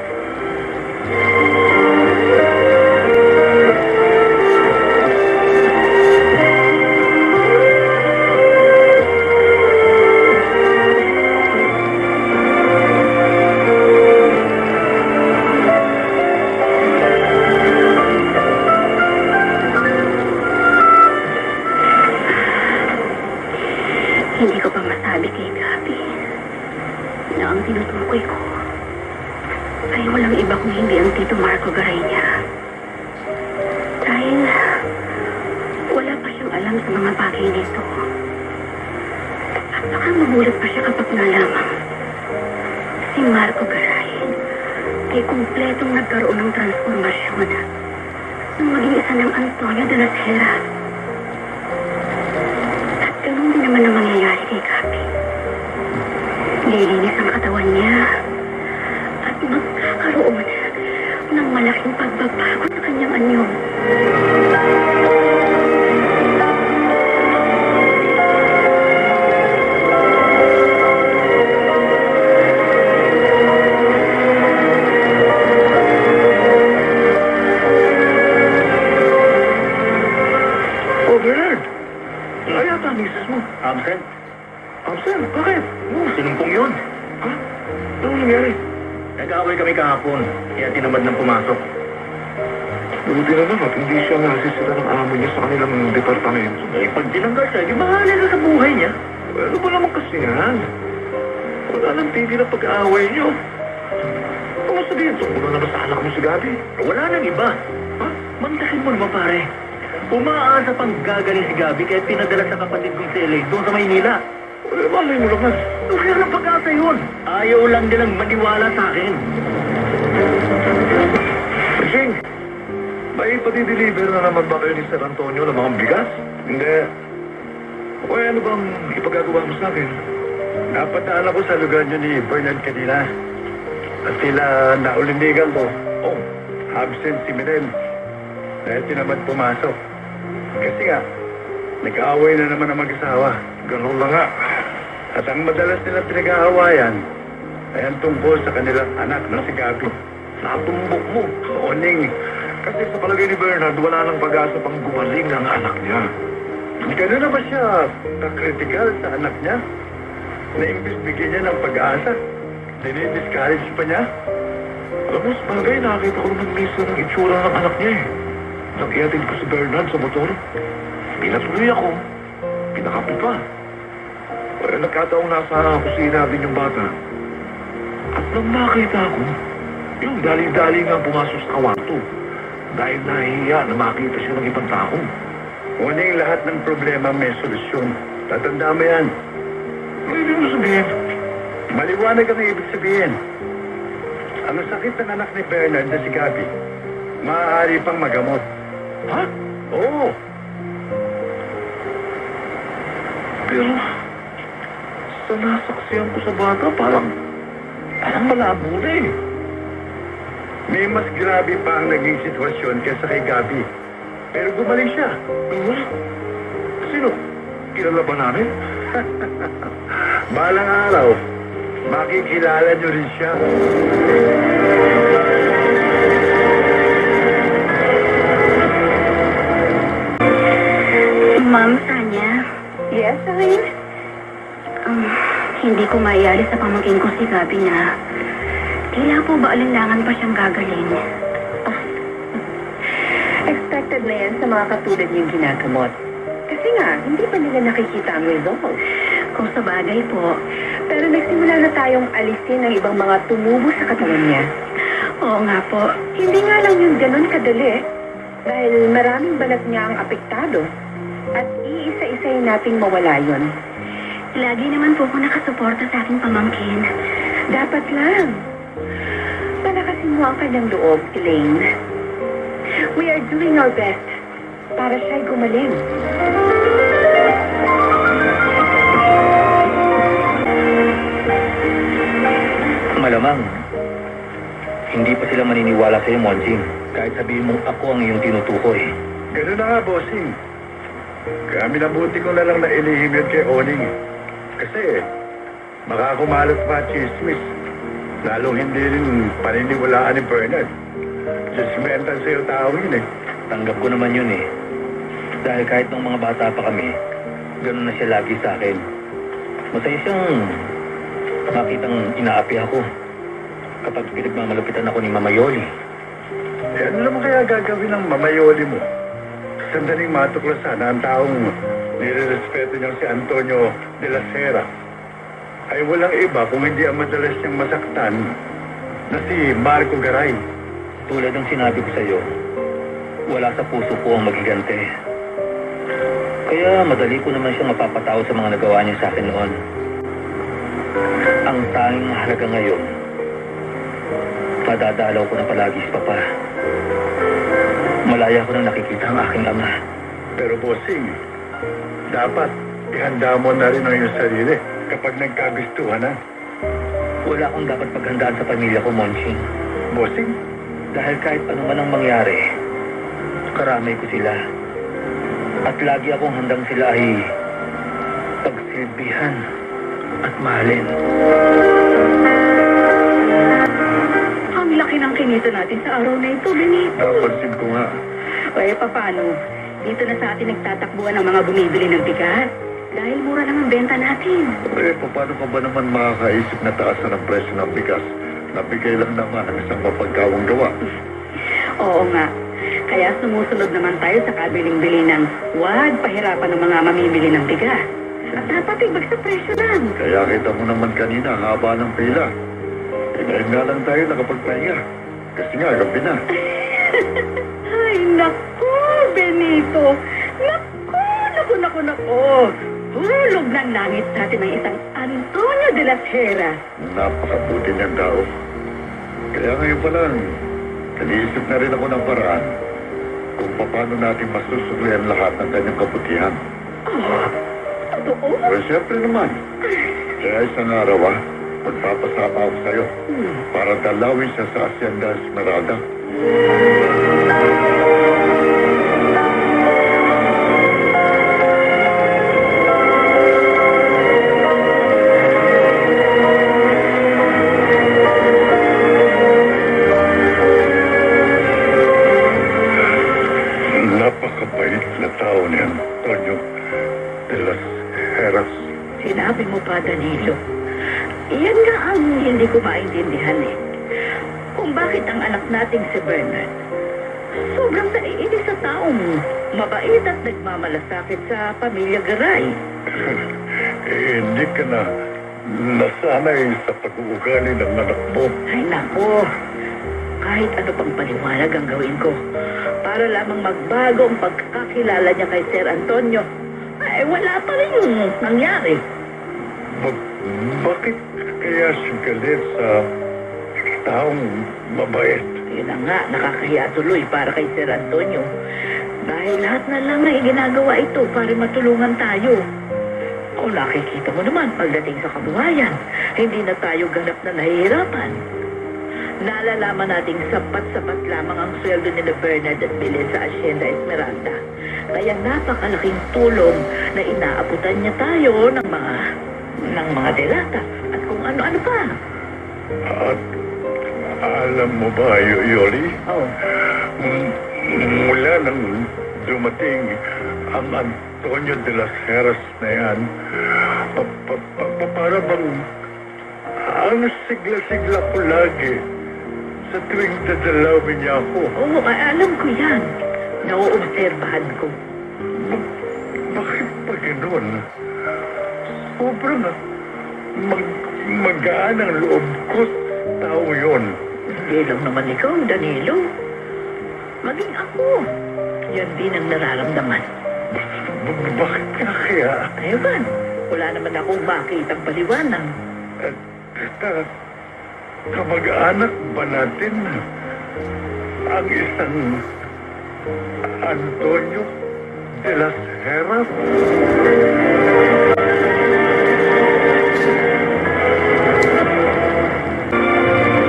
Hindi ko pa masabi kay Gabi na ang tinutukoy ko ay walang iba kung hindi ang Tito Marco Garay niya. Dahil wala pa siyang alam sa mga bagay nito. At baka magulat pa siya kapag nalamang si Marco Garay ay kumpletong nagkaroon ng transformasyon nang maging isa ng Antonio de las Heras. Ganun din naman ang mangyayari kay Gabi. Lilinis ang katawan niya at magkakaroon ng malaking pagbabago sa kanyang anyo. Oh, Bernard! Ay, ata ang misis mo. Absent? Absent? Bakit? Sinumpong yun. Ha? Anong nangyari? Nag-away kami kahapon, kaya tinamad nang pumasok. Buti na lang at hindi siya nasisira ng amo niya sa kanilang departamento. Eh, pag tinanggal siya, di bahala na sa buhay niya. Ano ba naman kasi yan? Wala nang tigil ang pag-aaway niyo. Kung mo sabihin, sumpulan na ba sa anak mo si Gabi? Wala nang iba. Ha? Mantakin mo naman, pare. Umaasa pang gagaling si Gabi kaya pinadala sa kapatid kong si LA doon sa Maynila. Malay mo naman. Kaya lang pag-asa yun. Ayaw lang nilang maniwala sa akin. Sing, may patideliver na naman ba kayo ni Sir Antonio ng mga bigas? Hindi. O ano bang ipagagawa mo sa akin? Napadaan ako sa lugar niyo ni Bernard kanina. At sila naulindigan ko. Oh, absent si Miguel. Dahil tinamad pumasok. Kasi nga, nag-aaway na naman ang mag-asawa. Ganun na nga. At ang madalas nila pinag-aawayan ay ang tungkol sa kanilang anak na si Gabi. Natumbok mo, Oning. Kasi sa palagay ni Bernard, wala nang pag-asa pang gumaling ang anak niya. Gano'n na ba siya kakritikal sa anak niya? Na imbis bigyan niya ng pag-asa, dinidiscourage pa niya? Alam mo, sa bagay, nakakita ko naman minsan ng itsura ng anak niya eh. Nag-iatid ko si Bernard sa motor. Pinatuloy ako. Pinakapi pa. Kaya nagkataong nasa kusina din yung bata. At nang makita ko, yung dali-dali nga pumasok sa kawarto. Dahil nahihiya na makita siya ng ibang tao. Uning lahat ng problema may solusyon. Tatanda mo yan. Ano ibig mo sabihin? Maliwanag ang ibig sabihin. Ang sakit ng anak ni Bernard na si Gabi, maaari pang magamot. Ha? Oo. Pero, sa nasaksiyan ko sa bata, parang malabo na eh. May mas grabe pa ang naging sitwasyon kaysa kay Gabi. Pero gumaling siya. Sino? Kilala ba namin? Balang araw, makikilala niyo rin siya. Ma'am Tanya? Yes, Irene? Hindi ko maialis sa pamangkin ko si Gabi na tila po ba alinlangan pa siyang gagaling. Expected na yan sa mga katulad niyong ginagamot. Kasi nga, hindi pa nila nakikita ang result. Kung sa bagay po. Pero nagsimula na tayong alisin ang ibang mga tumubo sa katawan niya. Oo nga po. Hindi nga lang yun ganun kadali. Dahil maraming balat niya ang apektado. At iisa-isayin nating mawala yun. Lagi naman po ako nakasuporta sa aking pamangkin. Dapat lang. Palakasin mo ang kanyang loob, Elaine. We are doing our best para siya'y gumaling. Malamang, hindi pa sila maniniwala sa'yo, Monjing. Kahit sabihin mong ako ang iyong tinutukoy. Ganun na nga, bossing. Kami nabuti ko na lang na ilihim yun kay Oning. Kasi, makakumalat pa chismis. Lalong hindi rin paniniwalaan ni Bernard. Judgmental sa'yo tao yun eh. Tanggap ko naman yun eh. Dahil kahit nung mga bata pa kami, ganun na siya lagi sa akin. Masaya siyang makitang inaapi ako kapag pinagmamalupitan ako ni Mama Yoli. Eh, ano naman kaya gagawin ng Mama Yoli mo? Sandaling matuklasan na ang taong nirerespeto niyang si Antonio de la Sera ay walang iba kung hindi ang madalas niyang masaktan na si Marco Garay. Tulad ng sinabi ko sa iyo, wala sa puso ko ang magigante. Kaya madali ko naman siyang mapapatawad sa mga nagawa niya sa akin noon. Ang tanging mahalaga ngayon, madadalaw ko na palagi si Papa. Malaya ko nang nakikita ang aking ama. Pero bossing, dapat ihanda mo na rin ang iyong sarili kapag nagkagustuhan na. Wala akong dapat paghandaan sa pamilya ko, Monching. Bossing? Dahil kahit ano man ang mangyari, karamay ko sila. At lagi akong handang sila ay pagsilbihan at mahalin. Ang laki ng kinita natin sa araw na ito, Benito. Napansin ko nga. O paano? Dito na sa atin nagtatakbuhan ang mga bumibili ng bigas. Dahil mura lang ang benta natin. Paano ka ba naman makakaisip na taasan ang presyo ng bigas? Nabigay lang naman ang isang mapagkawang gawa. Oo nga. Kaya sumusunod naman tayo sa kabiling-bili ng huwag pahirapan ng mga mamimili ng bigas. At dapat ibag sa presyo lang. Kaya kita mo naman kanina, haba ng pila. Ngayon nga lang tayo nakapagpahinga. Kasi nga, gabi na. Ay, naku, Benito. Naku. Hulog ng langit sa atin ng isang Antonio de las Heras. Napakabuti niyang tao. Kaya ngayon pa lang, nag-iisip na rin ako ng paraan kung paano natin masusuklian lahat ng kanyang kabutihan. Totoo? Well, siyempre naman. Kaya isang araw, magpapasama ako sa'yo para dalawin siya sa Hacienda Esmeralda. Napakabait na tao ni Antonio de las Heras. Sinabi mo pa, Danilo. Iyan nga ang hindi ko maintindihan kung bakit ang anak nating si Bernard sobrang naiinis sa taong mabait at nagmamalasakit sa pamilya Garay. Hindi ka na nasanay sa pag-uugali ng anak mo. Ay nako, kahit ano pang paliwanag ang gawin ko para lamang magbago ang pagkakakilala niya kay Sir Antonio, ay wala pa rin yung nangyari. Bakit kaya siya galit sa taong mabait? Yun na nga, nakakahiya tuloy para kay Sir Antonio. Dahil lahat na lang ay ginagawa ito para matulungan tayo. O nakikita mo naman pagdating sa kabuhayan, hindi na tayo ganap na nahihirapan. Nalalaman nating sapat-sapat lamang ang sweldo ni Bernard at Billy sa Hacienda Esmeralda. Kaya napakalaking tulong na inaabutan niya tayo ng mga delata at kung ano-ano pa. At alam mo ba, Yoli? Mula nang dumating ang Antonio de las Heras na yan, para bang ang sigla-sigla ko lagi sa tuwing dadalawin niya ako. Oo, alam ko yan. Nauobserbahan ko. Bakit pa ganun? Sobrang magaan ang loob ko sa tao yun. Hindi lang naman ikaw, Danilo. Maging ako. Yan din ang nararamdaman. Bakit ka kaya? Ewan, wala naman akong makitang paliwanag. Kamag-anak ba natin ang isang Antonio de las Heras?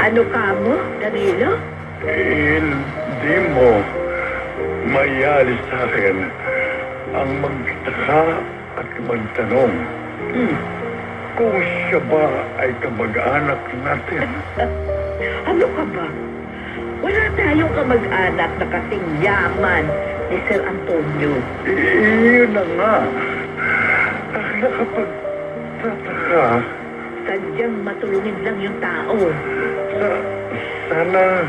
Ano ka mo, Danilo? Hindi mo mayali sa akin ang magtaka at magtanong kung siya ba ay kamag-anak natin. Ano ka ba? Wala tayong kamag-anak na kasing yaman ni Sir Antonio. Iyon na nga. Ang nakapagtataka. Sadyang matulungin lang yung tao. Sana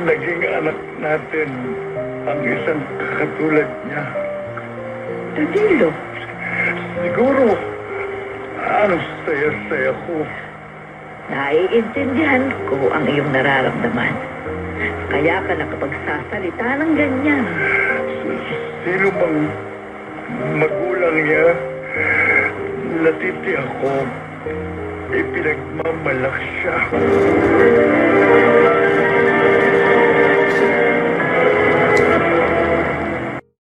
naging anak natin ang isang katulad niya. Danilo? Siguro, ang saya-saya ko. Naiintindihan ko ang iyong nararamdaman. Kaya ka nakapagsasalita ng ganyan. Sino bang magulang niya? Natitiyak ko, ipinagmamalak siya.